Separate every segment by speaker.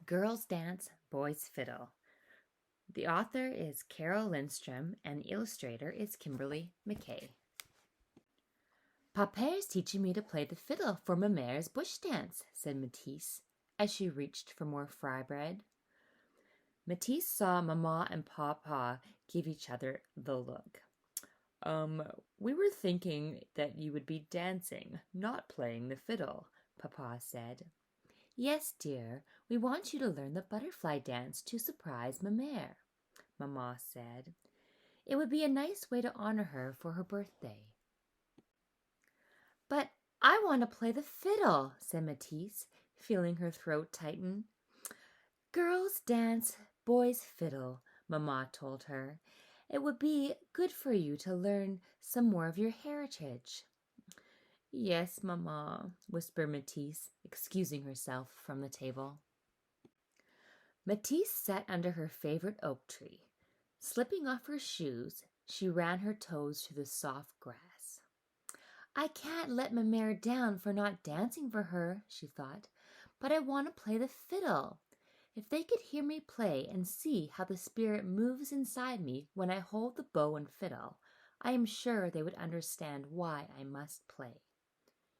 Speaker 1: Girls Dance, Boys Fiddle. The author is Carol Lindstrom and the illustrator is Kimberly McKay. Papa's teaching me to play the fiddle for ma mère's bush dance, said Matisse as she reached for more fry bread. Matisse saw Mama and Papa give each other the look. We were thinking that you would be dancing, not playing the fiddle, Papa said. Yes, dear, we want you to learn the butterfly dance to surprise ma mère, Mama said. It would be a nice way to honor her for her birthday. But I want to play the fiddle, said Matisse, feeling her throat tighten. Girls dance, boys fiddle, Mama told her. It would be good for you to learn some more of your heritage. Yes, Mama, whispered Matisse, excusing herself from the table. Matisse sat under her favorite oak tree. Slipping off her shoes, she ran her toes through the soft grass. I can't let ma mère down for not dancing for her, she thought, but I want to play the fiddle. If they could hear me play and see how the spirit moves inside me when I hold the bow and fiddle, I am sure they would understand why I must play.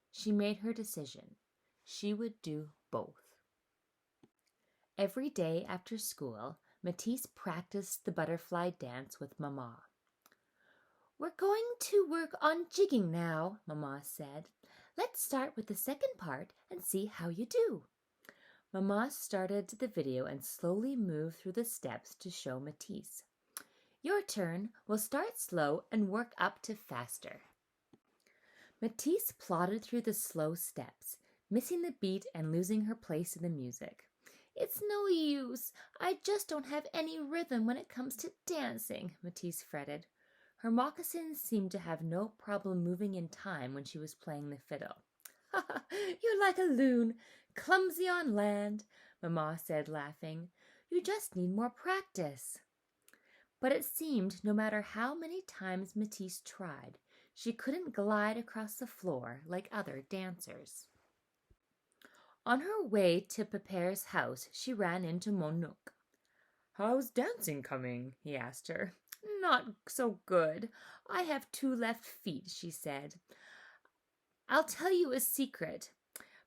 Speaker 1: She made her decision. She would do both. Every day after school, Matisse practiced the butterfly dance with Mama. We're going to work on jigging now, Mama said. Let's start with the second part and see how you do. Mama started the video and slowly moved through the steps to show Matisse. Your turn. We'll start slow and work up to faster. Matisse plodded through the slow steps, missing the beat and losing her place in the music. It's no use. I just don't have any rhythm when it comes to dancing, Matisse fretted. Her moccasins seemed to have no problem moving in time when she was playing the fiddle. You're like a loon, clumsy on land, Mama said, laughing. You just need more practice. But it seemed no matter how many times Matisse tried, she couldn't glide across the floor like other dancers. On her way to Pépère's house, she ran into Monok. How's dancing coming? He asked her. Not so good. I have 2 left feet, she said. I'll tell you a secret.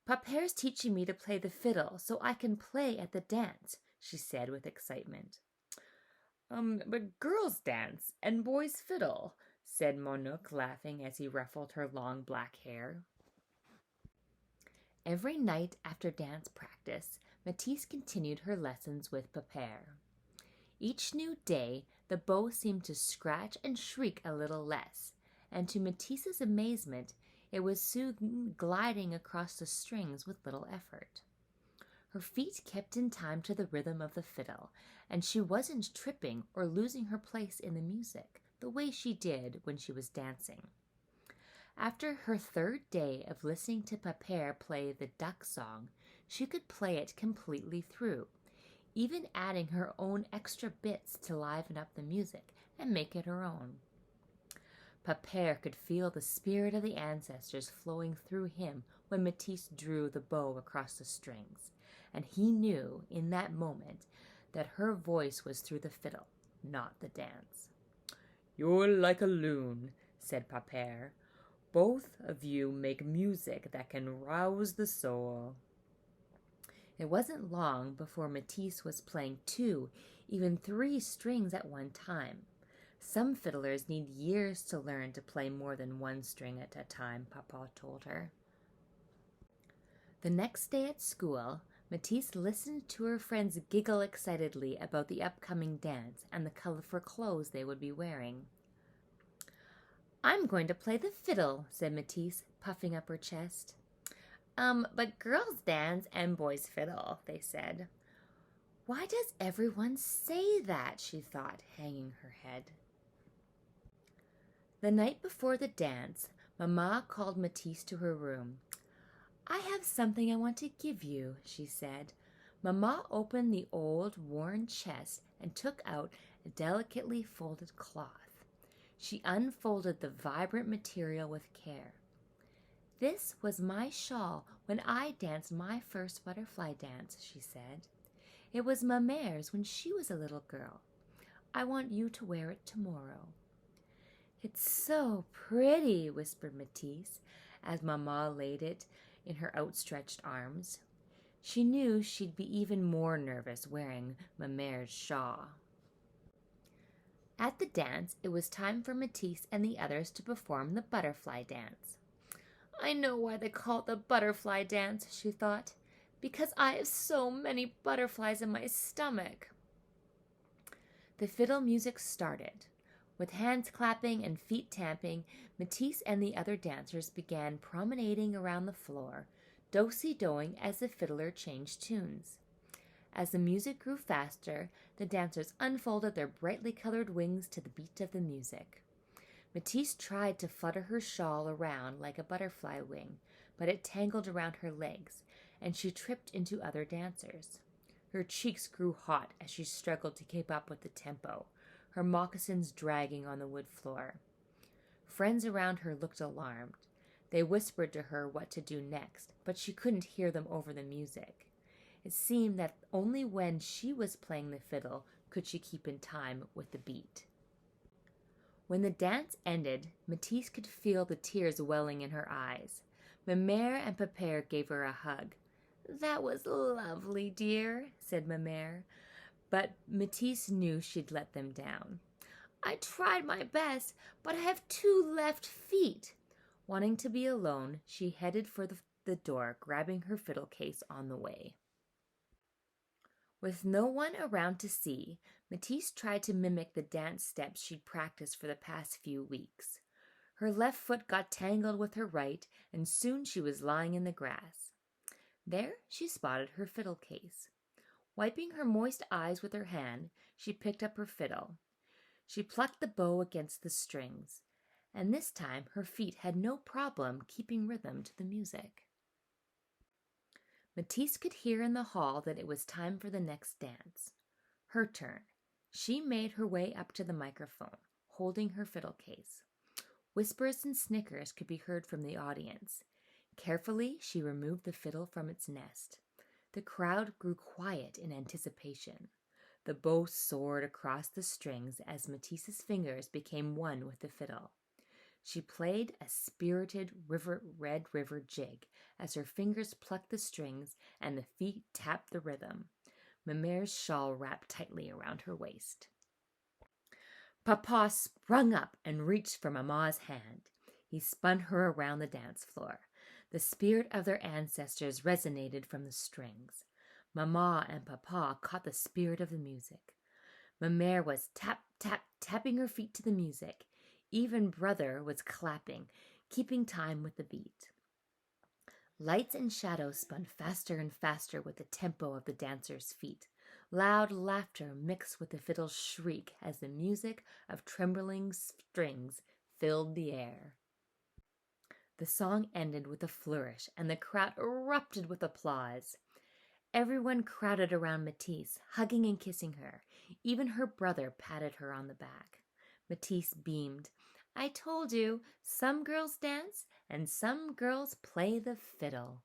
Speaker 1: Pépère's teaching me to play the fiddle so I can play at the dance, she said with excitement. But girls dance and boys fiddle, said Monok, laughing as he ruffled her long black hair. Every night after dance practice, Matisse continued her lessons with Pépère. Each new day, the bow seemed to scratch and shriek a little less, and to Matisse's amazement, it was soon gliding across the strings with little effort. Her feet kept in time to the rhythm of the fiddle, and she wasn't tripping or losing her place in the music the way she did when she was dancing. After her 3rd day of listening to Pépère play the duck song, she could play it completely through, even adding her own extra bits to liven up the music and make it her own. Pépère could feel the spirit of the ancestors flowing through him when Matisse drew the bow across the strings, and he knew in that moment that her voice was through the fiddle, not the dance. You're like a loon, said Pépère. Both of you make music that can rouse the soul. It wasn't long before Matisse was playing 2, even 3 strings at one time. Some fiddlers need years to learn to play more than 1 string at a time, Papa told her. The next day at school, Matisse listened to her friends giggle excitedly about the upcoming dance and the colorful clothes they would be wearing. I'm going to play the fiddle, said Matisse, puffing up her chest. But girls dance and boys fiddle, they said. Why does everyone say that, she thought, hanging her head. The night before the dance, Mama called Matisse to her room. I have something I want to give you, she said. Mama opened the old, worn chest and took out a delicately folded cloth. She unfolded the vibrant material with care. This was my shawl when I danced my first butterfly dance, she said. It was ma mère's when she was a little girl. I want you to wear it tomorrow." "It's so pretty," whispered Matisse, as Mamma laid it in her outstretched arms. She knew she'd be even more nervous wearing ma mère's shawl. At the dance, it was time for Matisse and the others to perform the butterfly dance. "I know why they call it the butterfly dance," she thought, "because I have so many butterflies in my stomach." The fiddle music started. With hands clapping and feet tamping, Matisse and the other dancers began promenading around the floor, do-si-doing as the fiddler changed tunes. As the music grew faster, the dancers unfolded their brightly colored wings to the beat of the music. Matisse tried to flutter her shawl around like a butterfly wing, but it tangled around her legs, and she tripped into other dancers. Her cheeks grew hot as she struggled to keep up with the tempo, her moccasins dragging on the wood floor. Friends around her looked alarmed. They whispered to her what to do next, but she couldn't hear them over the music. It seemed that only when she was playing the fiddle could she keep in time with the beat. When the dance ended, Matisse could feel the tears welling in her eyes. Ma Mère and Pépère gave her a hug. "That was lovely, dear," said Ma Mère, but Matisse knew she'd let them down. "I tried my best, but I have 2 left feet." Wanting to be alone, she headed for the door, grabbing her fiddle case on the way. With no one around to see, Matisse tried to mimic the dance steps she'd practiced for the past few weeks. Her left foot got tangled with her right, and soon she was lying in the grass. There she spotted her fiddle case. Wiping her moist eyes with her hand, she picked up her fiddle. She plucked the bow against the strings, and this time her feet had no problem keeping rhythm to the music. Matisse could hear in the hall that it was time for the next dance. Her turn. She made her way up to the microphone, holding her fiddle case. Whispers and snickers could be heard from the audience. Carefully, she removed the fiddle from its nest. The crowd grew quiet in anticipation. The bow soared across the strings as Matisse's fingers became one with the fiddle. She played a spirited Red River jig as her fingers plucked the strings and the feet tapped the rhythm. Ma Mère's shawl wrapped tightly around her waist. Papa sprung up and reached for Mamma's hand. He spun her around the dance floor. The spirit of their ancestors resonated from the strings. Mamma and Papa caught the spirit of the music. Ma Mère was tapping her feet to the music. Even Brother was clapping, keeping time with the beat. Lights and shadows spun faster and faster with the tempo of the dancers' feet. Loud laughter mixed with the fiddle's shriek as the music of trembling strings filled the air. The song ended with a flourish, and the crowd erupted with applause. Everyone crowded around Matisse, hugging and kissing her. Even her brother patted her on the back. Matisse beamed. "I told you, some girls dance and some girls play the fiddle."